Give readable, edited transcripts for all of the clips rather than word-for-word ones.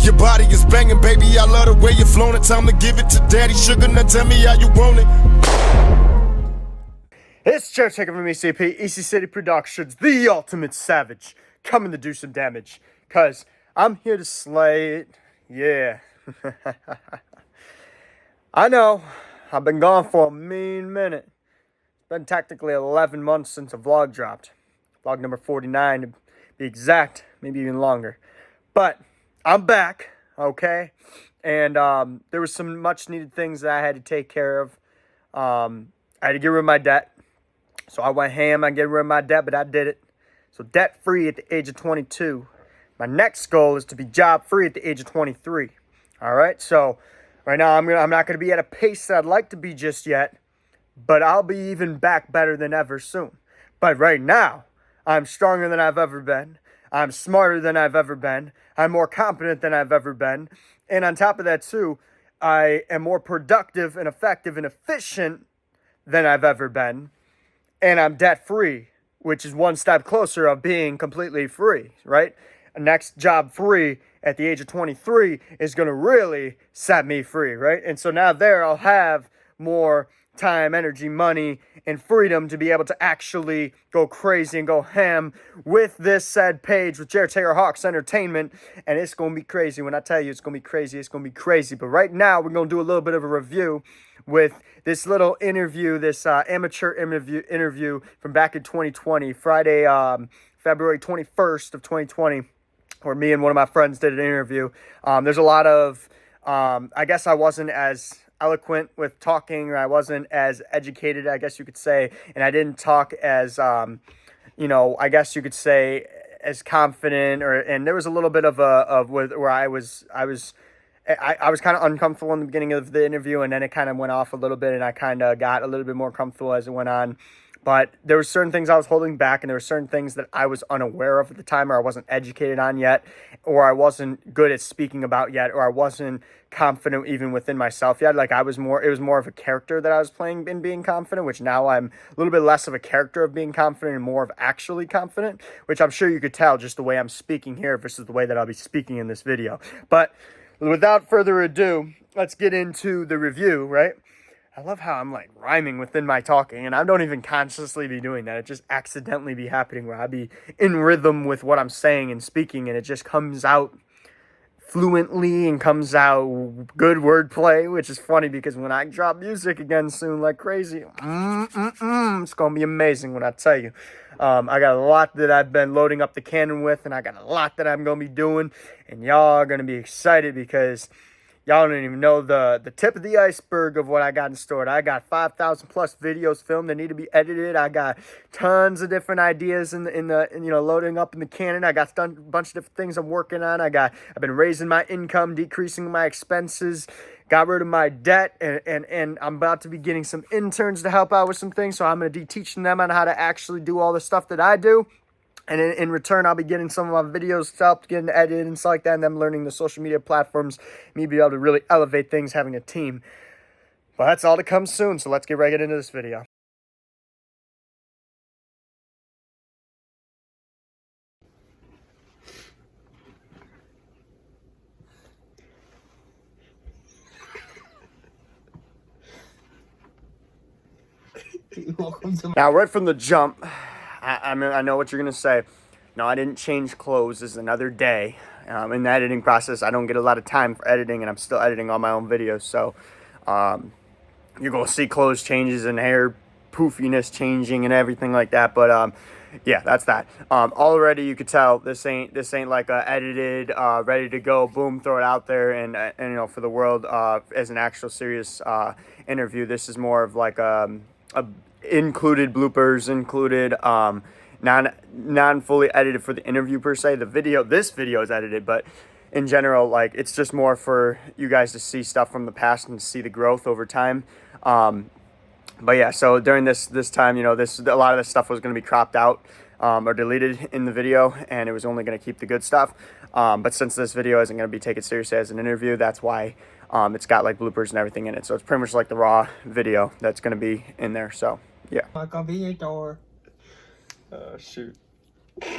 Your body is banging, baby, I love the way you're flown it. Time to give it to daddy sugar, now tell me how you want it. It's Jertaker from ECP, EC City Productions, the ultimate savage, coming to do some damage, cause I'm here to slay it, yeah. I know, I've been gone for a mean minute. It's been technically 11 months since a vlog dropped. Vlog number 49 to be exact, maybe even longer. But I'm back, okay? And there was some much needed things that I had to take care of. I had to get rid of my debt. So I went ham on getting rid of my debt, but I did it. So debt free at the age of 22. My next goal is to be job free at the age of 23. All right. So right now I'm not gonna be at a pace that I'd like to be just yet, but I'll be even back better than ever soon. But right now I'm stronger than I've ever been. I'm smarter than I've ever been. I'm more competent than I've ever been. And on top of that too, I am more productive and effective and efficient than I've ever been. And I'm debt-free, which is one step closer of being completely free, right? Next job free at the age of 23 is going to really set me free, right? And so now there I'll have more time, energy, money, and freedom to be able to actually go crazy and go ham with this said page with Jertaker Hawks Entertainment. And it's going to be crazy. When I tell you it's going to be crazy, it's going to be crazy. But right now we're going to do a little bit of a review with this little interview, this Immature interview from back in 2020, Friday, February 21st of 2020, where me and one of my friends did an interview. There's a lot of, I guess I wasn't as eloquent with talking, or I wasn't as educated, I guess you could say, and I didn't talk as, I guess you could say, as confident, and there was a little bit of where I was kind of uncomfortable in the beginning of the interview, and then it kind of went off a little bit, and I kind of got a little bit more comfortable as it went on. But there were certain things I was holding back, and there were certain things that I was unaware of at the time, or I wasn't educated on yet, or I wasn't good at speaking about yet, or I wasn't confident even within myself yet. Like it was more of a character that I was playing in being confident, which now I'm a little bit less of a character of being confident and more of actually confident, which I'm sure you could tell just the way I'm speaking here versus the way that I'll be speaking in this video. But without further ado, let's get into the review, right? I love how I'm like rhyming within my talking, and I don't even consciously be doing that. It just accidentally be happening where I be in rhythm with what I'm saying and speaking, and it just comes out fluently and comes out good wordplay, which is funny because when I drop music again soon like crazy, it's going to be amazing when I tell you. I got a lot that I've been loading up the cannon with, and I got a lot that I'm going to be doing, and y'all are going to be excited because y'all don't even know the tip of the iceberg of what I got in store. I got 5,000 plus videos filmed that need to be edited. I got tons of different ideas in the loading up in the cannon. I got a bunch of different things I'm working on. I've been raising my income, decreasing my expenses, got rid of my debt, and I'm about to be getting some interns to help out with some things. So I'm going to be teaching them on how to actually do all the stuff that I do. And in return, I'll be getting some of my videos helped, getting edited and stuff like that, and them learning the social media platforms, me be able to really elevate things, having a team. But that's all to come soon, so let's get right into this video. Now, right from the jump, I know what you're going to say. No, I didn't change clothes. It's another day. In the editing process, I don't get a lot of time for editing, and I'm still editing all my own videos. So you're going to see clothes changes and hair poofiness changing and everything like that. But yeah, that's that. Already you could tell this ain't like a edited, ready to go, boom, throw it out there, and for the world as an actual serious interview. This is more of like a included bloopers, included non fully edited for the interview per se. This video is edited, but in general, like, it's just more for you guys to see stuff from the past and see the growth over time. But yeah, so during this time, a lot of this stuff was going to be cropped out or deleted in the video, and it was only going to keep the good stuff. But since this video isn't going to be taken seriously as an interview, that's why it's got like bloopers and everything in it. So it's pretty much like the raw video that's going to be in there. So yeah. My convenience store. Oh shoot.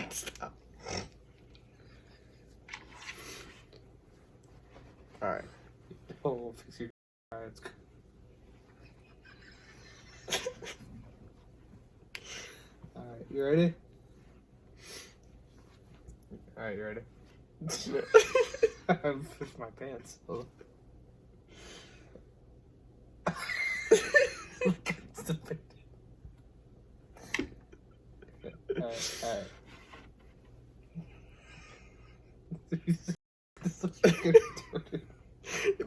Stop. Alright. Oh, we'll fix your. Alright, it's good. Alright, you ready? Alright, you ready? I'm pushing my pants. Oh. Stupid. Alright.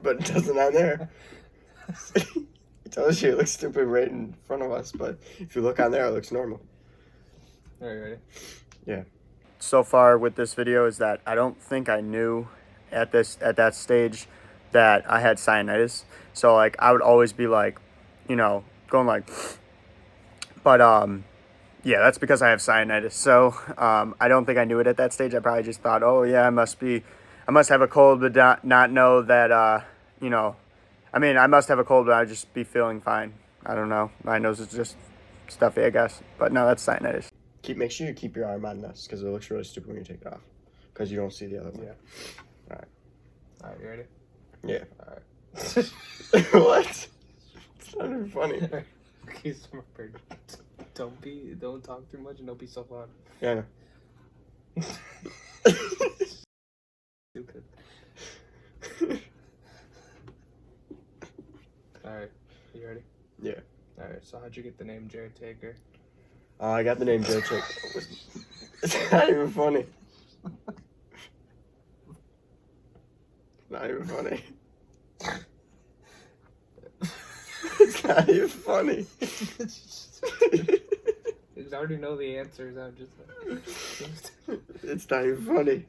But it doesn't on there. It tells you it looks stupid right in front of us, but if you look on there, it looks normal. Alright, ready? Yeah. So far with this video is that I don't think I knew at that stage that I had sinusitis. So like I would always be like, you know, going like, but yeah, that's because I have sinusitis. So I don't think I knew it at that stage. I probably just thought, oh yeah, I must have a cold, but not know that you know, I mean, I must have a cold, but I'd just be feeling fine. I don't know. My nose is just stuffy, I guess. But no, that's sinusitis. Make sure you keep your arm on this because it looks really stupid when you take it off. Because you don't see the other one. Yeah. Alright. Alright, you ready? Yeah. Alright. What? It's not even funny. Okay, so don't talk too much and don't be so loud. Yeah, I know. Stupid. Alright, you ready? Yeah. Alright, so how'd you get the name Jertaker? I got the name Jertaker. It's not even funny. Not even funny. It's not even funny. I already know the answers. I'm just. It's not even funny.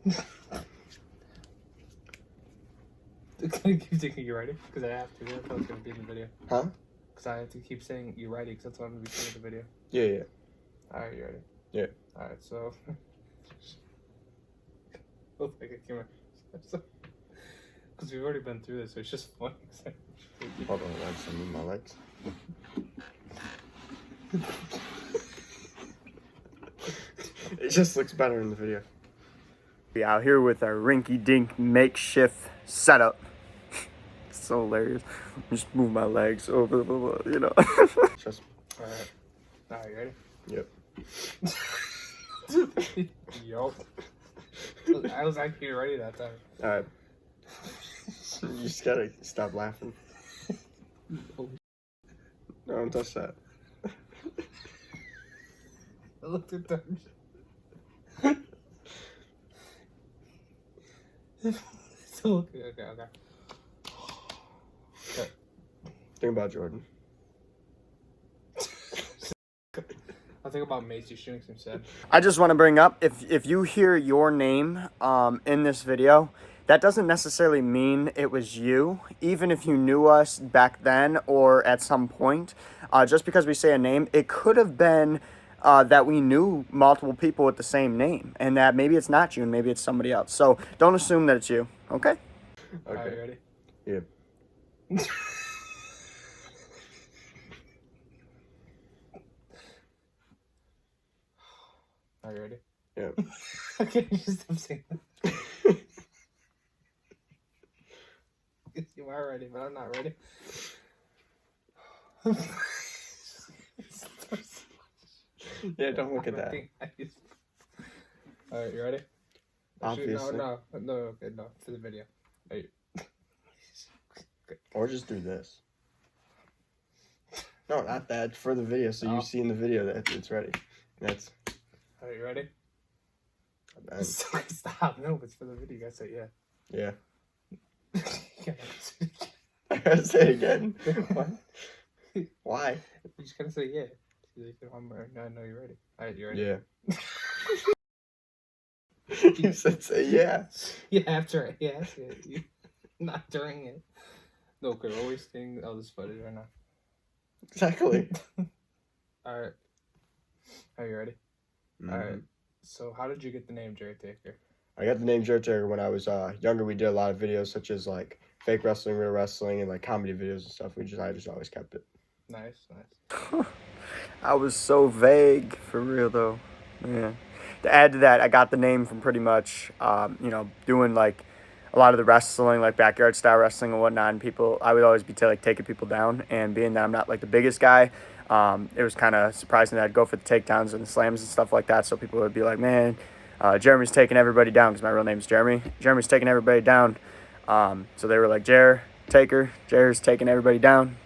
Can I keep thinking you ready? Because I have to. That's how it's going to be in the video. Huh? Because I have to keep saying you ready because that's what I'm going to be saying in the video. Yeah, yeah. Alright, you ready? Yeah. Alright, so. Looks like a camera. Because we've already been through this, so it's just funny. Hold on, I just move my legs. It just looks better in the video. Be out here with our rinky-dink makeshift setup. It's so hilarious. Just move my legs over, you know. Just. Alright. Alright, you ready? Yep. Yup. I was actually ready that time. Alright. You just gotta stop laughing. No, don't touch that. I looked at them. So, okay. Think about Jordan. I think about Macy shooting some said. I just want to bring up, if you hear your name in this video, that doesn't necessarily mean it was you, even if you knew us back then or at some point. Just because we say a name, it could have been that we knew multiple people with the same name, and that maybe it's not you and maybe it's somebody else. So don't assume that it's you, okay? Okay. Are you ready? Yeah. Are you ready? Yeah. Okay, you just stop saying that. You are ready, but I'm not ready. Yeah, don't look at that. Alright, you ready? Obviously. No, okay, no, for the video. Right. Or just do this. No, not that. For the video, so you see in the video that it's ready. That's. Are you ready? Stop. No, it's for the video. You gotta say yeah. Yeah. Yeah. I gotta say it again. What? Why? You just gotta say yeah. I know you're ready. Alright, you ready? Yeah. You said say yeah. Yeah, after it. Yeah, that's it. Not during it. No, okay, we're wasting all this footage right now. Exactly. Alright. Are you ready? Mm-hmm. Alright. So, how did you get the name Jertaker? I got the name Jertaker when I was younger. We did a lot of videos such as like fake wrestling, real wrestling, and like comedy videos and stuff. I just always kept it. Nice. I was so vague, for real though. Yeah. To add to that, I got the name from pretty much, doing like a lot of the wrestling, like backyard style wrestling and whatnot, and I would always be taking people down. And being that I'm not like the biggest guy, it was kind of surprising that I'd go for the takedowns and the slams and stuff like that. So people would be like, man, Jeremy's taking everybody down, because my real name is Jeremy. Jeremy's taking everybody down. So they were like, Jer's taking everybody down.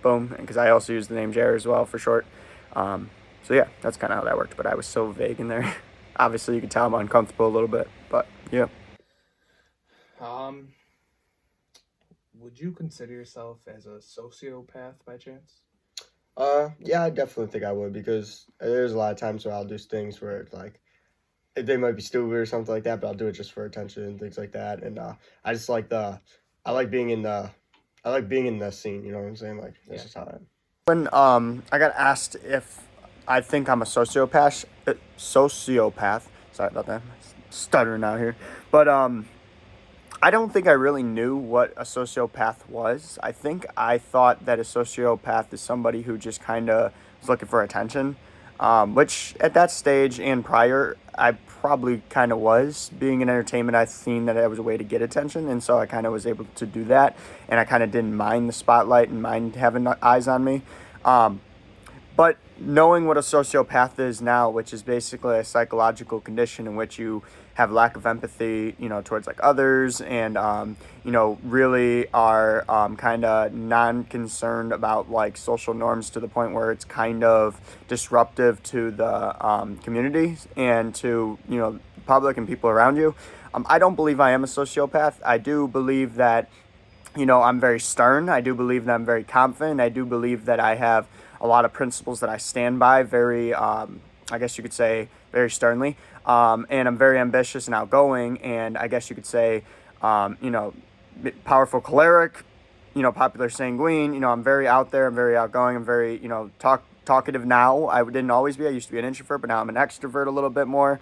Boom. Because I also use the name Jer as well for short. So yeah, that's kind of how that worked. But I was so vague in there. Obviously, you can tell I'm uncomfortable a little bit. But yeah. Would you consider yourself as a sociopath by chance? Yeah, I definitely think I would, because there's a lot of times where I'll do things where it's like, they might be stupid or something like that, but I'll do it just for attention and things like that. And I just like I like being in the scene. You know what I'm saying? Like, that's just how I am. When I got asked if I think I'm a sociopath. Sorry about that, stuttering out here. But I don't think I really knew what a sociopath was. I think I thought that a sociopath is somebody who just kind of was looking for attention, which at that stage and prior, I probably kind of was. Being in entertainment, I've seen that it was a way to get attention, and so I kind of was able to do that, and I kind of didn't mind the spotlight and mind having eyes on me. But knowing what a sociopath is now, which is basically a psychological condition in which you have lack of empathy, towards like others, and really are kind of non-concerned about like social norms, to the point where it's kind of disruptive to the community and to the public and people around you. I don't believe I am a sociopath. I do believe that I'm very stern. I do believe that I'm very confident. I do believe that I have a lot of principles that I stand by very, I guess you could say, very sternly. And I'm very ambitious and outgoing, and I guess you could say, powerful choleric, popular sanguine. I'm very out there. I'm very outgoing. I'm very, talkative now. I didn't always be. I used to be an introvert, but now I'm an extrovert a little bit more,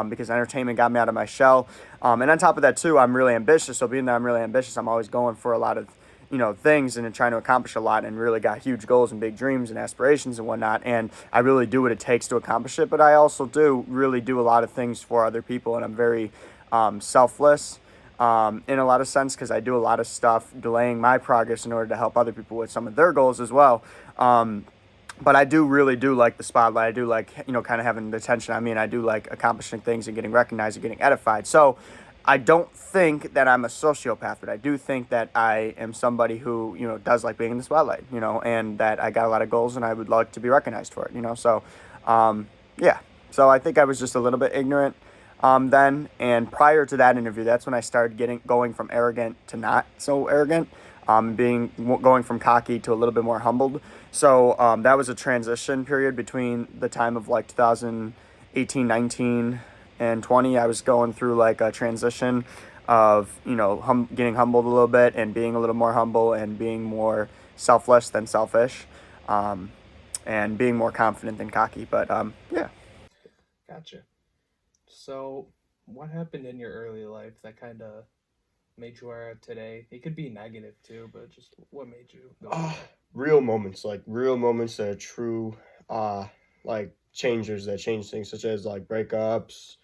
because entertainment got me out of my shell. And on top of that, too, I'm really ambitious. So being that I'm really ambitious, I'm always going for a lot of things and trying to accomplish a lot, and really got huge goals and big dreams and aspirations and whatnot. And I really do what it takes to accomplish it. But I also really do a lot of things for other people. And I'm very selfless in a lot of sense, because I do a lot of stuff delaying my progress in order to help other people with some of their goals as well. But I really do like the spotlight. I do like, kind of having the attention on me, and I do like accomplishing things and getting recognized and getting edified. So I don't think that I'm a sociopath, but I do think that I am somebody who, does like being in the spotlight, and that I got a lot of goals and I would like to be recognized for it, So, yeah. So I think I was just a little bit ignorant then. And prior to that interview, that's when I started going from arrogant to not so arrogant, going from cocky to a little bit more humbled. So that was a transition period between the time of like 2018, 19, and 20. I was going through like a transition of, getting humbled a little bit and being a little more humble and being more selfless than selfish, and being more confident than cocky. But yeah. Gotcha. So what happened in your early life that kind of made you where today? It could be negative too, but just what made you go real moments that are true, like changers that change things, such as like breakups,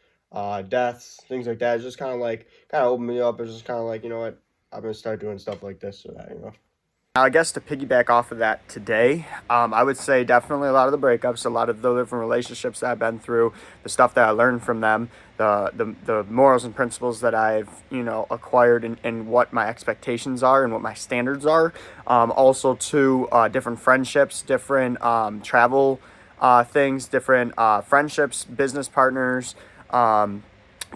deaths, things like that. It's just kind of opened me up. It's just kind of like, you know what, I'm gonna start doing stuff like this or that, Now, I guess to piggyback off of that today, I would say definitely a lot of the breakups, a lot of the different relationships that I've been through, the stuff that I learned from them, the morals and principles that I've, acquired, and what my expectations are and what my standards are. Also to different friendships, different travel things, different friendships, business partners,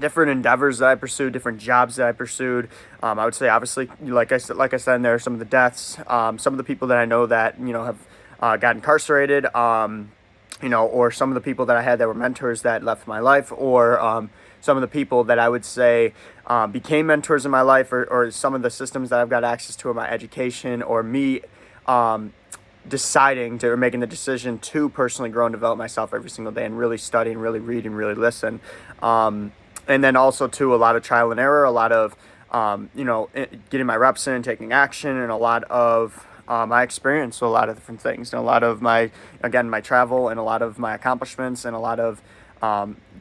different endeavors that I pursued, different jobs that I pursued. I would say, obviously, like I said, there are some of the deaths, some of the people that I know that, have got incarcerated, or some of the people that I had that were mentors that left my life, or some of the people that I would say became mentors in my life, or some of the systems that I've got access to in my education, or me deciding to, or making the decision to personally grow and develop myself every single day and really study and really read and really listen. And then also to a lot of trial and error, a lot of, getting my reps in and taking action, and a lot of my experience, so a lot of different things, and a lot of my travel, and a lot of my accomplishments, and a lot of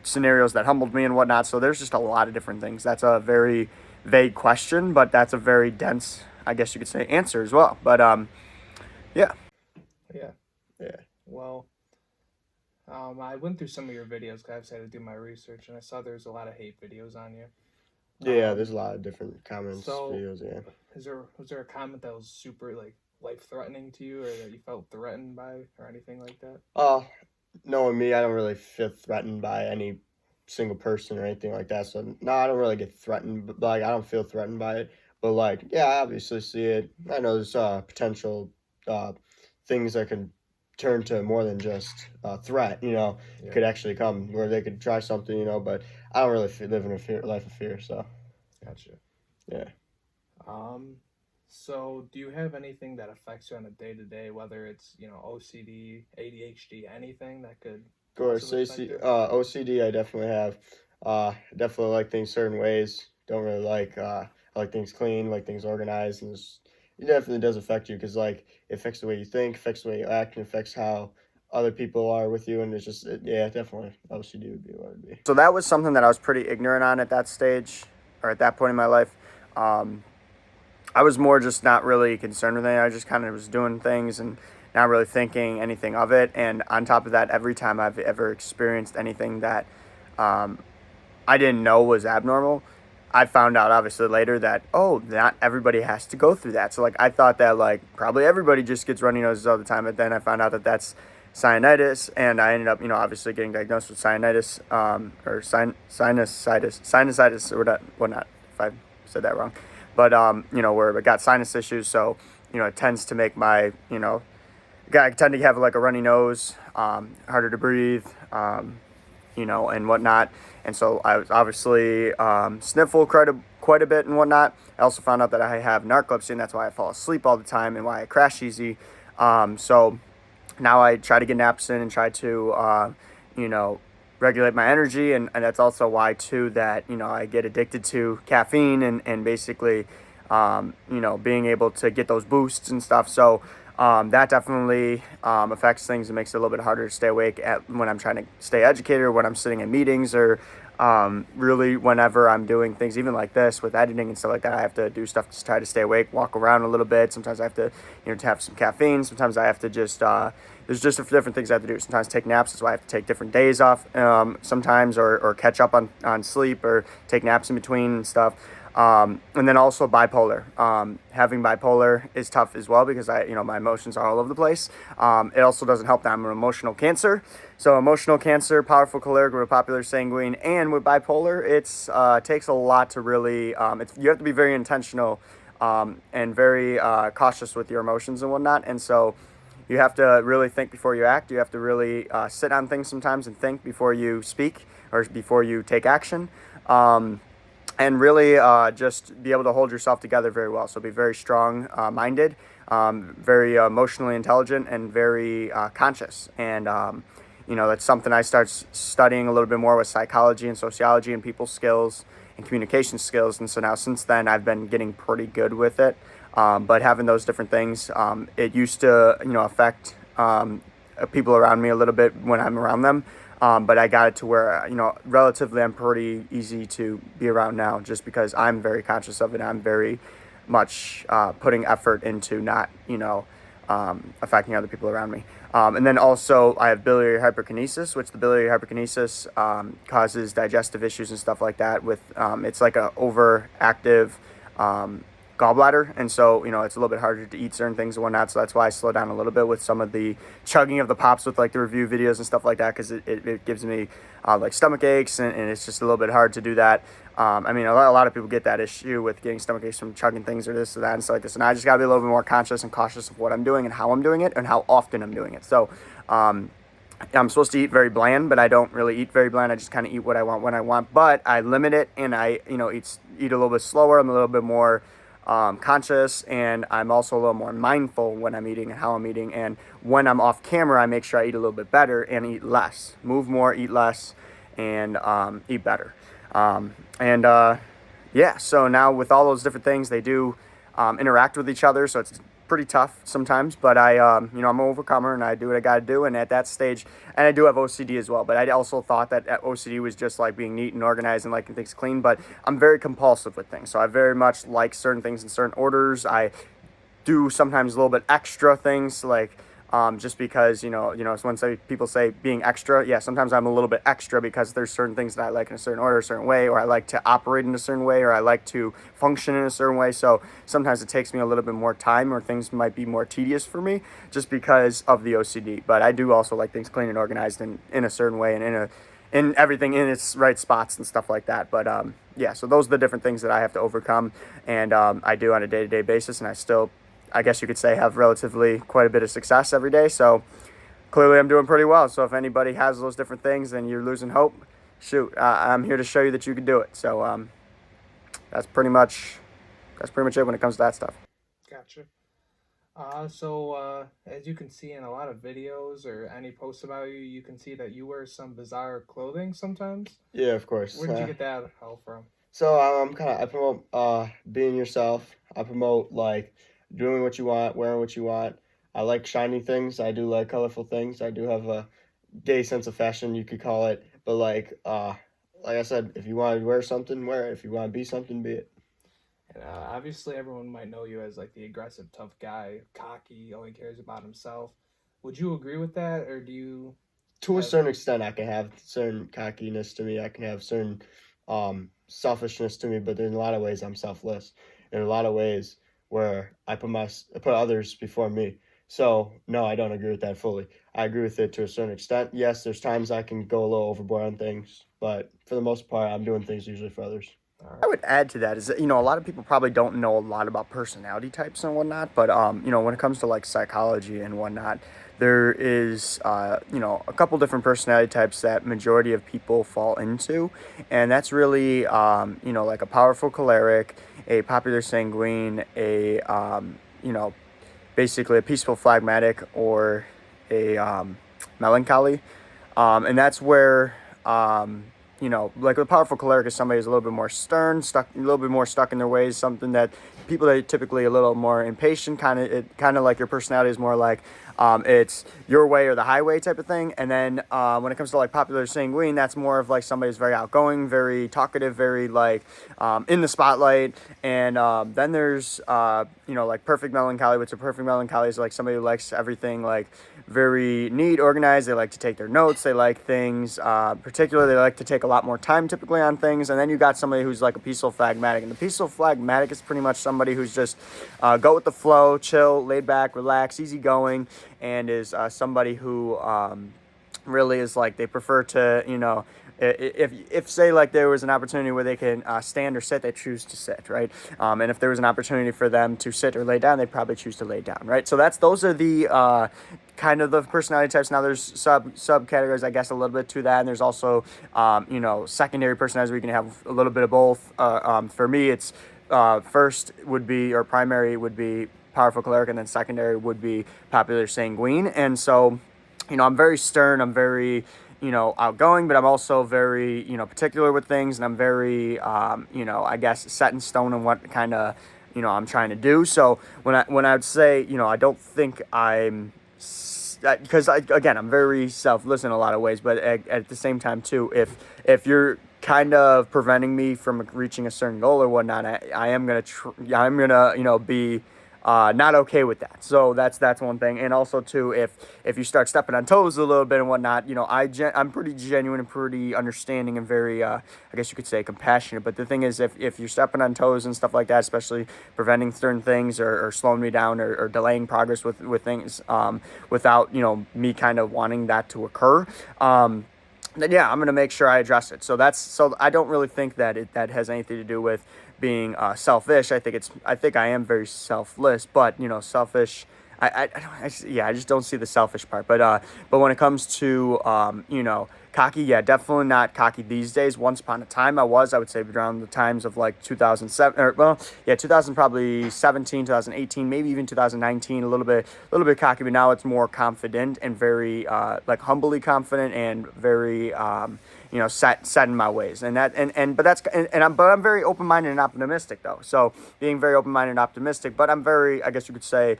scenarios that humbled me and whatnot. So there's just a lot of different things. That's a very, vague question, but that's a very dense, I guess you could say, answer as well. But yeah. Yeah. Yeah. Well, I went through some of your videos because I just had to do my research, and I saw there's a lot of hate videos on you. Yeah, there's a lot of different comments, So, videos, yeah. was there a comment that was super like life threatening to you, or that you felt threatened by, or anything like that? Knowing me, I don't really feel threatened by any single person or anything like that. So no, I don't really get threatened, but like I don't feel threatened by it. But like, yeah, I obviously see it. I know there's potential things that could turn to more than just a threat. Yeah. Could actually come where they could try something. But I don't really live in a life of fear. So Gotcha. yeah. So do you have anything that affects you on a day-to-day, whether it's, OCD, ADHD, anything that could Of course, possibly affect you? OCD I definitely have. Definitely like things certain ways. Don't really like I like things clean, like things organized, and it definitely does affect you because like it affects the way you think, affects the way you act, and affects how other people are with you, and it's just yeah, definitely OCD would be what it would be. So that was something that I was pretty ignorant on at that stage, or at that point in my life. I was more just not really concerned with it. I just kind of was doing things and not really thinking anything of it. And on top of that, every time I've ever experienced anything that I didn't know was abnormal, I found out obviously later that, not everybody has to go through that. So like I thought that like probably everybody just gets runny noses all the time, but then I found out that that's sinusitis, and I ended up, obviously getting diagnosed with sinusitis, or sinusitis or whatnot, if I said that wrong. But, where I got sinus issues, so, it tends to make my, I tend to have like a runny nose, harder to breathe, and whatnot. And so I was obviously sniffle quite a bit and whatnot. I also found out that I have narcolepsy, and that's why I fall asleep all the time and why I crash easy. So now I try to get naps in and try to, regulate my energy, and that's also why too that I get addicted to caffeine and basically being able to get those boosts and stuff. So that definitely affects things and makes it a little bit harder to stay awake when I'm trying to stay educated, or when I'm sitting in meetings, or really whenever I'm doing things even like this with editing and stuff like that. I have to do stuff to try to stay awake, walk around a little bit. Sometimes I have to to have some caffeine. Sometimes I have to just there's just different things I have to do. Sometimes take naps. That's why I have to take different days off sometimes, or catch up on sleep, or take naps in between and stuff. And then also bipolar. Having bipolar is tough as well because my emotions are all over the place. It also doesn't help that I'm an emotional cancer. So emotional cancer, powerful choleric with a popular sanguine, and with bipolar, it's takes a lot to really. You have to be very intentional and very cautious with your emotions and whatnot. And so you have to really think before you act. You have to really sit on things sometimes and think before you speak or before you take action. And really just be able to hold yourself together very well. So be very strong-minded, very emotionally intelligent, and very conscious. And, that's something I start studying a little bit more with psychology and sociology and people skills and communication skills. And so now since then, I've been getting pretty good with it. But having those different things, it used to, affect people around me a little bit when I'm around them. But I got it to where, relatively I'm pretty easy to be around now just because I'm very conscious of it. I'm very much putting effort into not, affecting other people around me. And then also I have biliary hyperkinesis, which the biliary hyperkinesis causes digestive issues and stuff like that with, it's like a overactive gallbladder, and so it's a little bit harder to eat certain things and whatnot, so that's why I slow down a little bit with some of the chugging of the pops with like the review videos and stuff like that, because it gives me like stomach aches, and it's just a little bit hard to do that. A lot of people get that issue with getting stomach aches from chugging things or this or that and stuff like this, and I just gotta be a little bit more conscious and cautious of what I'm doing and how I'm doing it and how often I'm doing it. So I'm supposed to eat very bland, but I don't really eat very bland. I just kind of eat what I want when I want, but I limit it, and I eat a little bit slower. I'm a little bit more conscious, and I'm also a little more mindful when I'm eating and how I'm eating. And when I'm off camera, I make sure I eat a little bit better and eat less, move more, eat less, and eat better. So now with all those different things, they do interact with each other. So it's pretty tough sometimes, but I'm an overcomer and I do what I got to do. And at that stage, and I do have OCD as well, but I also thought that OCD was just like being neat and organized and liking things clean, but I'm very compulsive with things. So I very much like certain things in certain orders. I do sometimes a little bit extra things, like just because, it's when people say being extra, yeah, sometimes I'm a little bit extra because there's certain things that I like in a certain order, a certain way, or I like to operate in a certain way, or I like to function in a certain way. So sometimes it takes me a little bit more time, or things might be more tedious for me just because of the OCD. But I do also like things clean and organized in a certain way, and in everything in its right spots and stuff like that. But yeah, so those are the different things that I have to overcome, and I do on a day-to-day basis, and I guess you could say, have relatively quite a bit of success every day. So clearly I'm doing pretty well. So if anybody has those different things and you're losing hope, shoot, I'm here to show you that you can do it. So that's pretty much it when it comes to that stuff. Gotcha. So as you can see in a lot of videos or any posts about you, you can see that you wear some bizarre clothing sometimes. Yeah, of course. Where did you get that all from? So I promote being yourself. I promote like doing what you want, wearing what you want. I like shiny things. I do like colorful things. I do have a gay sense of fashion, you could call it. But like I said, if you want to wear something, wear it. If you want to be something, be it. And obviously, everyone might know you as like the aggressive, tough guy, cocky, only cares about himself. Would you agree with that, or do you? To a certain extent, I can have certain cockiness to me. I can have certain selfishness to me, but in a lot of ways, I'm selfless. In a lot of ways, where I put others before me. So no, I don't agree with that fully. I agree with it to a certain extent. Yes, there's times I can go a little overboard on things, but for the most part, I'm doing things usually for others. I would add to that is that, a lot of people probably don't know a lot about personality types and whatnot, but, when it comes to like psychology and whatnot, there is, a couple different personality types that majority of people fall into, and that's really, like a powerful choleric, a popular sanguine, basically a peaceful phlegmatic, or a melancholy, and that's where, like a powerful choleric is somebody who's a little bit more stern, a little bit more stuck in their ways, something that people that are typically a little more impatient, kind of like your personality is more like, it's your way or the highway type of thing. And then when it comes to like popular sanguine, that's more of like somebody who's very outgoing, very talkative, very like in the spotlight. And then there's, like perfect melancholy, which a perfect melancholy is like somebody who likes everything like very neat, organized. They like to take their notes. They like things, particularly they like to take a lot more time typically on things. And then you got somebody who's like a peaceful phlegmatic. And the peaceful phlegmatic is pretty much somebody who's just go with the flow, chill, laid back, relax, easygoing, and is somebody who really is like they prefer to, if say like there was an opportunity where they can stand or sit, they choose to sit, right? And if there was an opportunity for them to sit or lay down, they probably choose to lay down, right? So those are the kind of the personality types. Now there's subcategories, I guess, a little bit to that, and there's also secondary personalities where you can have a little bit of both. For me, it's first would be, or primary would be powerful choleric, and then secondary would be popular sanguine. And so, I'm very stern, I'm very outgoing, but I'm also very, particular with things, and I'm very, I guess set in stone on what kind of, I'm trying to do. So when I would say, I don't think I'm, because I'm very selfless in a lot of ways, but at the same time too, if you're kind of preventing me from reaching a certain goal or whatnot, I'm gonna be not okay with that. So that's one thing. And also too, if you start stepping on toes a little bit and whatnot, I'm pretty genuine and pretty understanding and very, I guess you could say compassionate. But the thing is, if you're stepping on toes and stuff like that, especially preventing certain things or slowing me down or delaying progress with things, without, me kind of wanting that to occur, then yeah, I'm going to make sure I address it. So I don't really think that that has anything to do with being selfish. I think I am very selfless, but selfish. I just don't see the selfish part. But when it comes to cocky, yeah, definitely not cocky these days. Once upon a time, I would say around the times of like 2007, 2017, 2018, maybe even 2019, a little bit cocky. But now it's more confident and very like humbly confident and very set in my ways, but I'm very open-minded and optimistic though. So being very open-minded and optimistic, but I'm very, I guess you could say,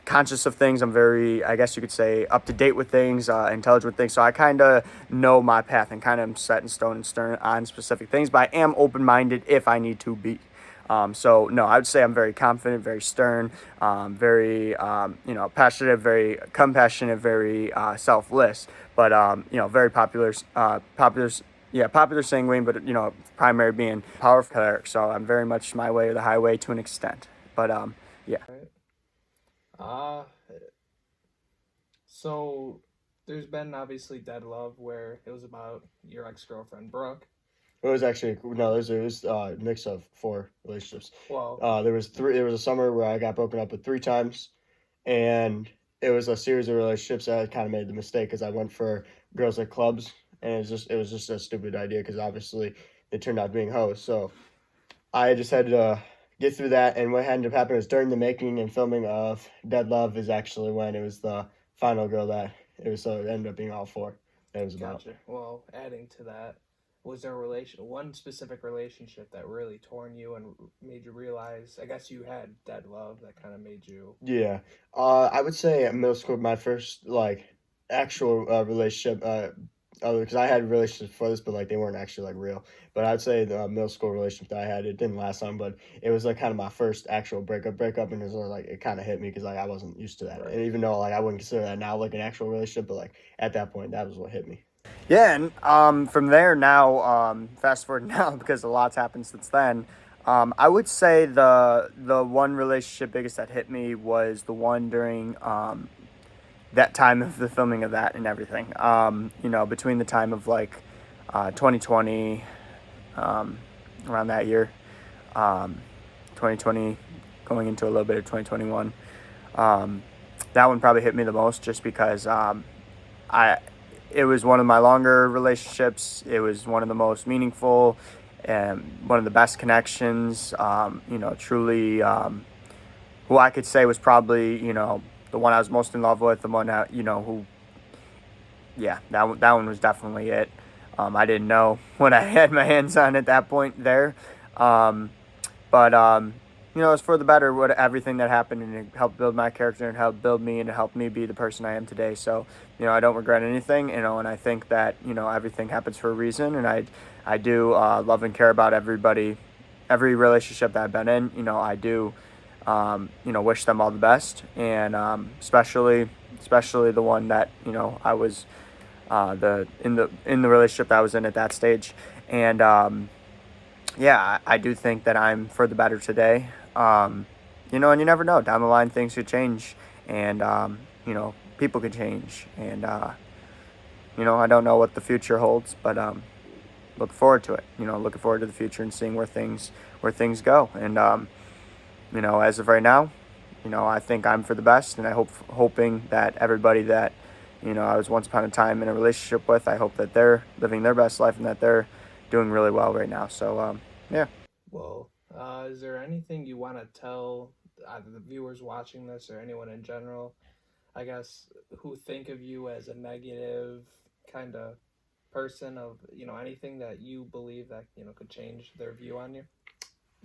conscious of things. I'm very, I guess you could say, up to date with things, intelligent with things. So I kind of know my path and kind of am set in stone and stern on specific things, but I am open-minded if I need to be. So no, I would say I'm very confident, very stern, very passionate, very compassionate, very selfless. But very popular sanguine, but primary being powerful character. So I'm very much my way or the highway to an extent. But yeah. So there's been obviously Dead Love, where it was about your ex-girlfriend Brooke. It was actually no. It was a mix of 4 relationships. Well, There was 3. There was a summer where I got broken up with 3 times, and it was a series of relationships that I kind of made the mistake because I went for girls at clubs, and it was just a stupid idea because obviously they turned out being hoes. So I just had to get through that, and what ended up happening was during the making and filming of Dead Love is actually when it was the final girl that it was. So it ended up being all 4 that it was about. gotcha. Well, adding to that, was there one specific relationship that really torn you and made you realize? I guess you had Dead Love that kind of made you. Yeah, I would say at middle school, my first actual relationship. Because I had relationships before this, but they weren't actually real. But I'd say the middle school relationship that I had, it didn't last long, but it was kind of my first actual breakup, and it was it kind of hit me because I wasn't used to that, Right. and even though I wouldn't consider that now an actual relationship, but at that point that was what hit me. Yeah, and from there now, fast forward now because a lot's happened since then. I would say the one relationship biggest that hit me was the one during that time of the filming of that and everything. Between the time of 2020, around that year, 2020 going into a little bit of 2021. That one probably hit me the most just because it was one of my longer relationships. It was one of the most meaningful and one of the best connections. Truly, who I could say was probably, the one I was most in love with, the one that, that one was definitely it. I didn't know what I had my hands on at that point there. But it's for the better, what everything that happened, and it helped build my character and helped build me and it helped me be the person I am today. So, I don't regret anything, and I think that, everything happens for a reason, and I do love and care about everybody, every relationship that I've been in. I do, wish them all the best, and especially the one that, I was in the relationship that I was in at that stage. And I do think that I'm for the better today. And you never know, down the line things could change, and people could change, and I don't know what the future holds, but look forward to it. Looking forward to the future and seeing where things go. And as of right now, I think I'm for the best, and hoping that everybody that I was once upon a time in a relationship with, I hope that they're living their best life and that they're doing really well right now. So yeah. Well, is there anything you want to tell either the viewers watching this or anyone in general, I guess, who think of you as a negative kind of person, of anything that you believe that could change their view on you?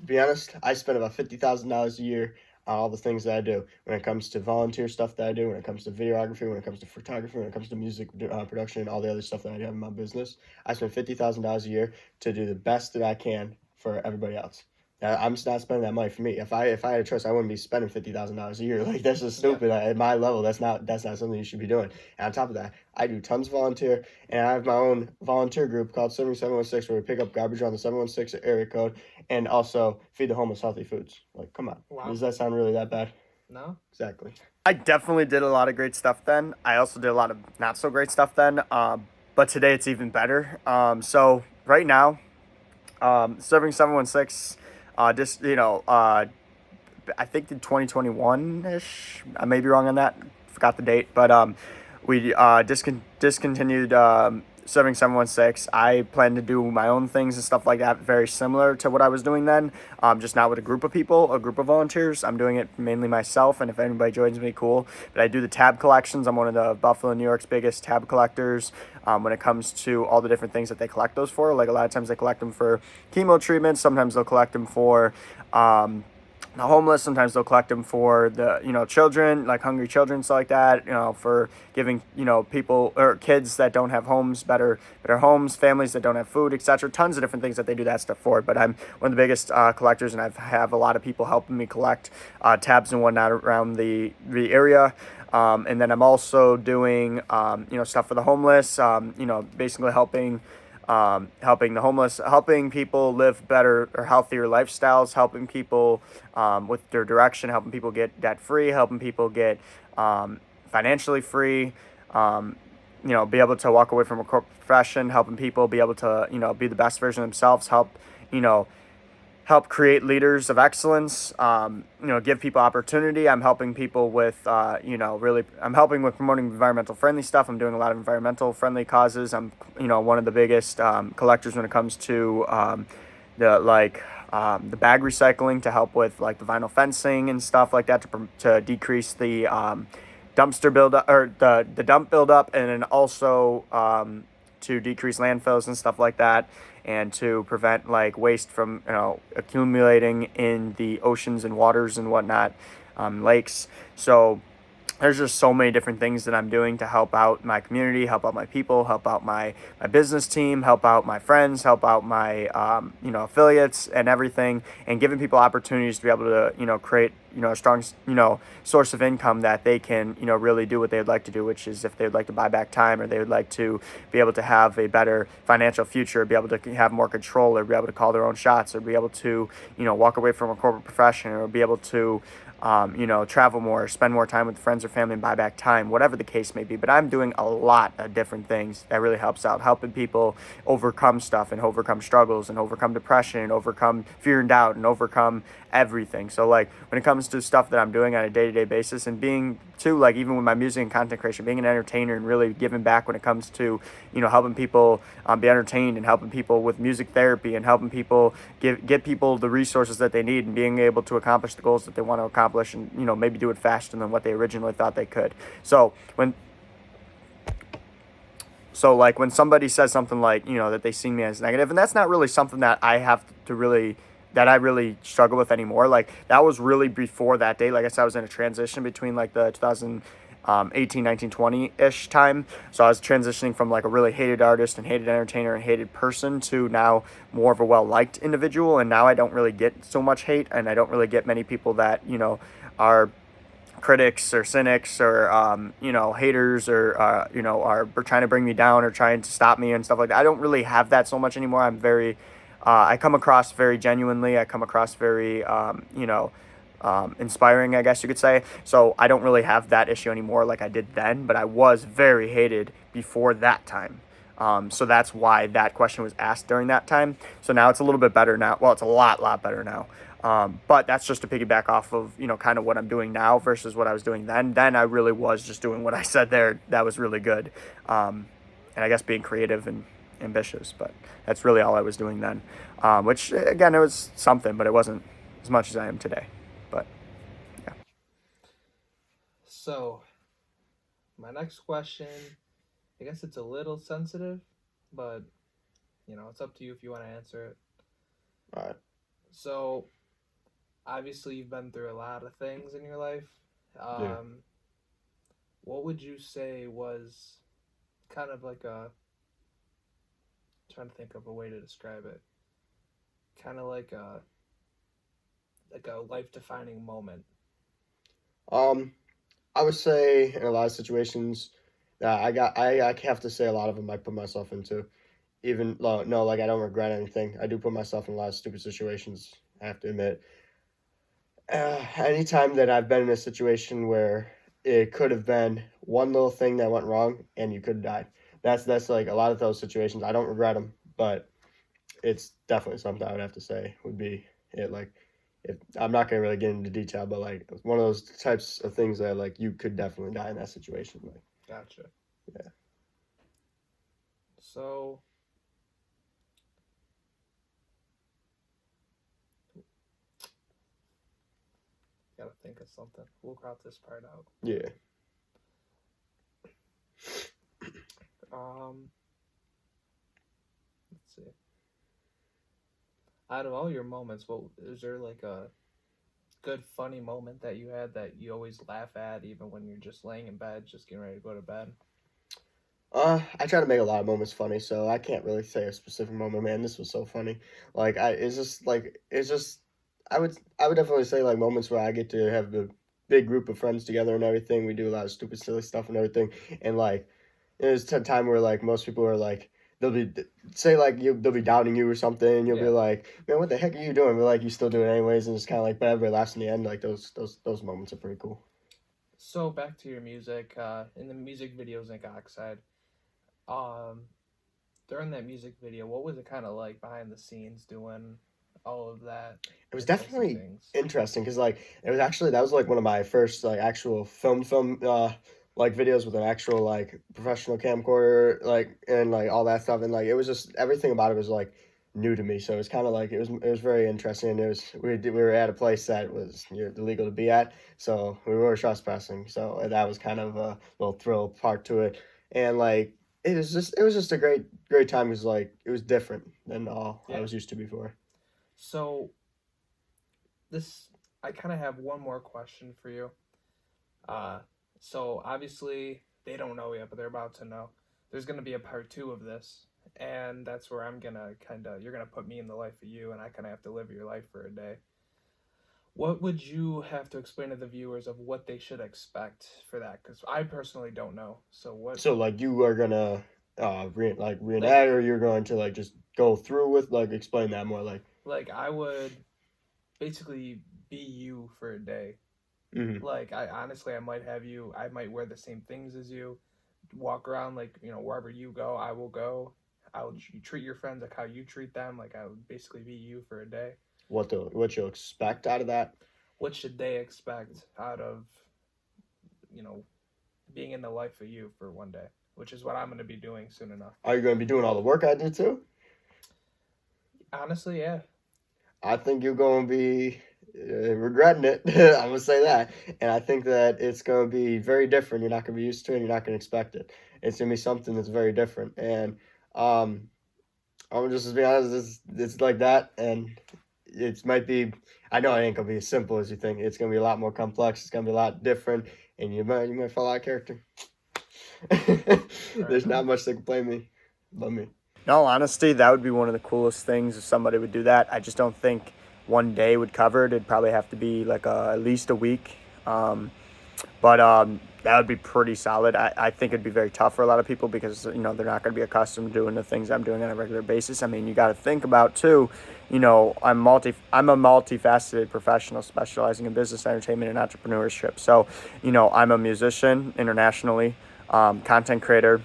To be honest, I spend about $50,000 a year on all the things that I do. When it comes to volunteer stuff that I do, when it comes to videography, when it comes to photography, when it comes to music production, and all the other stuff that I have in my business, I spend $50,000 a year to do the best that I can for everybody else. I'm just not spending that money for me. If I had a choice, I wouldn't be spending $50,000 a year. That's just stupid. Yeah. At my level, that's not something you should be doing. And on top of that, I do tons of volunteer, and I have my own volunteer group called 7716, where we pick up garbage on the 716 area code, and also feed the homeless healthy foods. Come on. Wow. Does that sound really that bad? No? Exactly. I definitely did a lot of great stuff then. I also did a lot of not so great stuff then. But today it's even better. So right now, serving 716, I think in 2021-ish. I may be wrong on that. Forgot the date. But we discontinued serving 716, I plan to do my own things and stuff like that, very similar to what I was doing then, just not with a group of people, a group of volunteers. I'm doing it mainly myself, and if anybody joins me, cool. But I do the tab collections. I'm one of the Buffalo, New York's biggest tab collectors when it comes to all the different things that they collect those for. Like, a lot of times they collect them for chemo treatments. Sometimes they'll collect them for the homeless. Sometimes they'll collect them for the, children, like hungry children, stuff like that, for giving, people or kids that don't have homes better homes, families that don't have food, etc. Tons of different things that they do that stuff for. But I'm one of the biggest collectors, and I have a lot of people helping me collect tabs and whatnot around the area. And then I'm also doing, stuff for the homeless, basically helping the homeless, helping people live better or healthier lifestyles, helping people with their direction, helping people get debt free, helping people get financially free, be able to walk away from a corporate profession, helping people be able to, be the best version of themselves, help create leaders of excellence, give people opportunity. I'm helping people with, I'm helping with promoting environmental friendly stuff. I'm doing a lot of environmental friendly causes. I'm, one of the biggest collectors when it comes to the bag recycling, to help with like the vinyl fencing and stuff like that, to decrease the dumpster buildup, or the dump buildup, and then also to decrease landfills and stuff like that, and to prevent like waste from accumulating in the oceans and waters and whatnot, lakes. So there's just so many different things that I'm doing to help out my community, help out my people, help out my business team, help out my friends, help out my affiliates and everything, and giving people opportunities to be able to create a strong source of income that they can really do what they'd like to do, which is if they'd like to buy back time, or they would like to be able to have a better financial future, be able to have more control, or be able to call their own shots, or be able to walk away from a corporate profession, or be able to travel more, spend more time with friends or family, and buy back time, whatever the case may be. But I'm doing a lot of different things that really helps out, helping people overcome stuff, and overcome struggles, and overcome depression, and overcome fear and doubt, and overcome everything. So like when it comes to stuff that I'm doing on a day-to-day basis, and being too, like even with my music and content creation, being an entertainer and really giving back when it comes to helping people be entertained, and helping people with music therapy, and helping people get people the resources that they need, and being able to accomplish the goals that they want to accomplish, and maybe do it faster than what they originally thought they could. So when somebody says something like that they see me as negative, and that's not really something that I have to really that I really struggle with anymore. Like that was really before that day. Like I said, I was in a transition between like the 2018, 19, 20-ish time. So I was transitioning from like a really hated artist and hated entertainer and hated person to now more of a well-liked individual. And now I don't really get so much hate, and I don't really get many people that, are critics or cynics or, haters, or, are trying to bring me down or trying to stop me and stuff like that. I don't really have that so much anymore. I'm very, I come across very genuinely. I come across very, inspiring, I guess you could say. So I don't really have that issue anymore like I did then, but I was very hated before that time. So that's why that question was asked during that time. So now it's a little bit better now. Well, it's a lot better now. But that's just to piggyback off of, kind of what I'm doing now versus what I was doing then. Then I really was just doing what I said there. That was really good. And I guess being creative and ambitious, but that's really all I was doing then. Which again, it was something, but it wasn't as much as I am today. But yeah. So, my next question, I guess it's a little sensitive, but it's up to you if you want to answer it. All right. So, obviously you've been through a lot of things in your life. Yeah. What would you say was kind of like trying to think of a way to describe it, kind of like a life-defining moment? I would say in a lot of situations that I have to say a lot of them I put myself into. Even no, like I don't regret anything. I do put myself in a lot of stupid situations, I have to admit. Anytime that I've been in a situation where it could have been one little thing that went wrong and you could have died. That's like a lot of those situations. I don't regret them, but it's definitely something I would have to say would be it. Like, if I'm not gonna really get into detail, but like one of those types of things that like you could definitely die in that situation. Like, Gotcha. Yeah. So, gotta think of something. We'll crop this part out. Yeah. Let's see. Out of all your moments, what is there like a good funny moment that you had that you always laugh at, even when you're just laying in bed, just getting ready to go to bed? I try to make a lot of moments funny, so I can't really say a specific moment. Man, this was so funny. Like I would definitely say like moments where I get to have a big group of friends together and everything. We do a lot of stupid, silly stuff and everything. And like there's a time where like most people are like they'll be say like they'll be doubting you or something, and you'll be like, man, what the heck are you doing? But like you still do it anyways, and it's kind of like, but everybody laughs in the end. Like those moments are pretty cool. So back to your music, in the music videos and Gauxx side, during that music video, what was it kind of like behind the scenes doing all of that? It was definitely interesting because like it was actually that was like one of my first like actual film like videos with an actual like professional camcorder like and like all that stuff, and like it was just everything about it was like new to me, so it was kind of like it was very interesting. It was we were at a place that was illegal to be at, so we were trespassing, so that was kind of a little thrill part to it. And like it was just a great time because like it was different than all I was used to before. So I kind of have one more question for you. So obviously they don't know yet, but they're about to know. There's going to be a part 2 of this, and that's where I'm going to you're going to put me in the life of you, and I kind of have to live your life for a day. What would you have to explain to the viewers of what they should expect for that? Because I personally don't know. So what? So like you are going to reenact, or you're going to like just go through with like explain that more like I would basically be you for a day. Mm-hmm. Like I might wear the same things as you, walk around like wherever you go I will go. You treat your friends like how you treat them. Like I would basically be you for a day. What you'll expect out of that? What should they expect out of being in the life of you for one day, which is what I'm going to be doing soon enough. Are you going to be doing all the work I did too? Honestly, yeah. I think you're going to be regretting it. I'm going to say that. And I think that it's going to be very different. You're not going to be used to it, and you're not going to expect it. It's going to be something that's very different. And I'm just to be honest, it's like that. And it might be, I know it ain't going to be as simple as you think. It's going to be a lot more complex. It's going to be a lot different. And you might fall out of character. There's not much that can blame me but me. In all honesty, that would be one of the coolest things if somebody would do that. I just don't think one day would cover it. It'd probably have to be like at least a week. But that would be pretty solid. I think it'd be very tough for a lot of people because, they're not going to be accustomed to doing the things I'm doing on a regular basis. I mean, you got to think about, too, I'm a multifaceted professional specializing in business, entertainment, and entrepreneurship. So, I'm a musician internationally, content creator,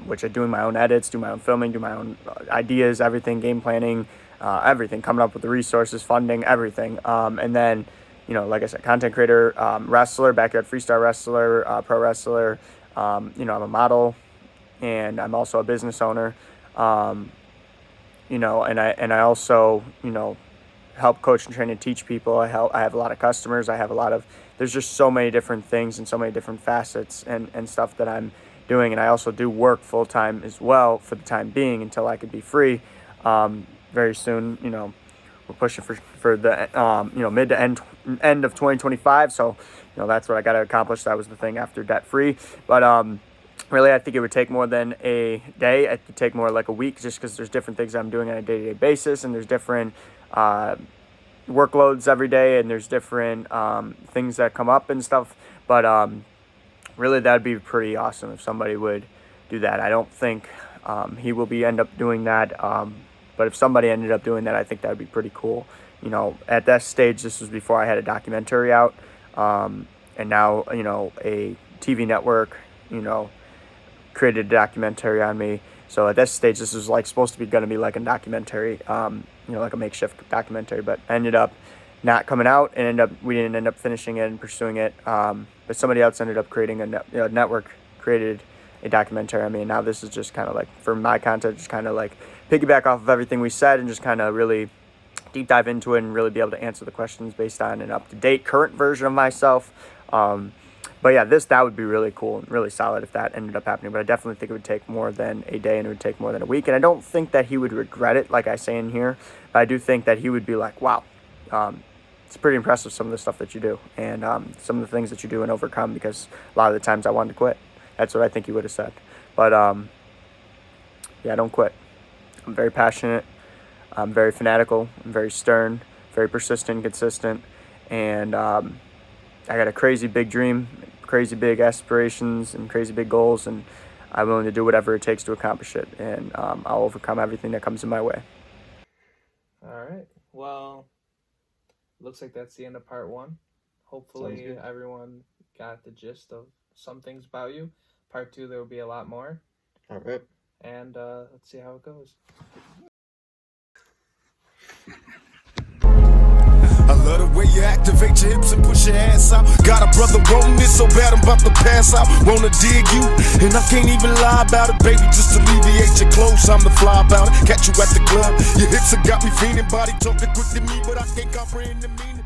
which I'm doing my own edits, do my own filming, do my own ideas, everything, game planning, everything, coming up with the resources, funding, everything. And then, like I said, content creator, wrestler, backyard freestyle wrestler, pro wrestler. I'm a model, and I'm also a business owner. And I also, help coach and train and teach people. I have a lot of customers. There's just so many different things and so many different facets and stuff that I'm doing. And I also do work full time as well for the time being until I could be free. Very soon, we're pushing for the mid to end of 2025. So, that's what I got to accomplish. That was the thing after debt free. But really, I think it would take more than a day. It could take more like a week, just because there's different things I'm doing on a day-to-day basis, and there's different workloads every day, and there's different things that come up and stuff. But really, that'd be pretty awesome if somebody would do that. I don't think he will end up doing that. But if somebody ended up doing that, I think that would be pretty cool. At that stage, this was before I had a documentary out. And now, a TV network, created a documentary on me. So at that stage, this was supposed to be going to be like a documentary, like a makeshift documentary, but ended up not coming out, and we didn't end up finishing it and pursuing it. But somebody else ended up creating a network created a documentary. I mean, now this is just kind of like, for my content, just kind of like piggyback off of everything we said and just kind of really deep dive into it and really be able to answer the questions based on an up-to-date current version of myself. But yeah, that would be really cool and really solid if that ended up happening. But I definitely think it would take more than a day and it would take more than a week. And I don't think that he would regret it, like I say in here. But I do think that he would be like, wow, it's pretty impressive, some of the stuff that you do and some of the things that you do and overcome, because a lot of the times I wanted to quit. That's what I think he would have said. But yeah, don't quit. I'm very passionate. I'm very fanatical. I'm very stern, very persistent, consistent. And I got a crazy big dream, crazy big aspirations, and crazy big goals. And I'm willing to do whatever it takes to accomplish it. And I'll overcome everything that comes in my way. All right. Well, looks like that's the end of part 1. Hopefully everyone got the gist of some things about you. Part 2, there will be a lot more. All right. And let's see how it goes. I love the way you activate your hips and push your ass out. Got a brother wanting this so bad I'm about to pass out. Wanna dig you, and I can't even lie about it, baby. Just alleviate your clothes, I'm the fly about it. Catch you at the club, your hips have got me fiending. Body talking quick to me, but I can't comprehend the meaning.